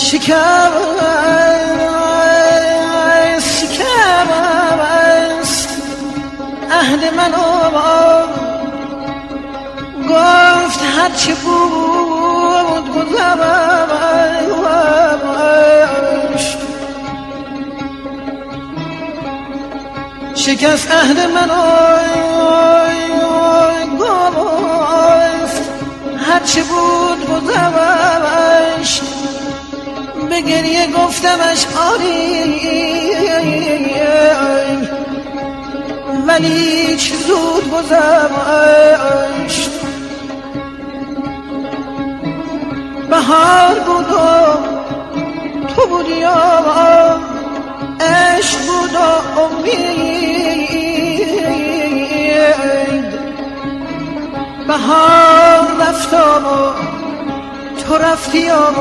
شکست عهد منو گفت هرچی بود گذشت. شکست عهد منو گفت هرچی بود گذشت. به گریه گفتمش آری ولی چه زود گذشت. بهار بود و تو بودی و عشق بود و امید. بهار رفت و تو رفتی و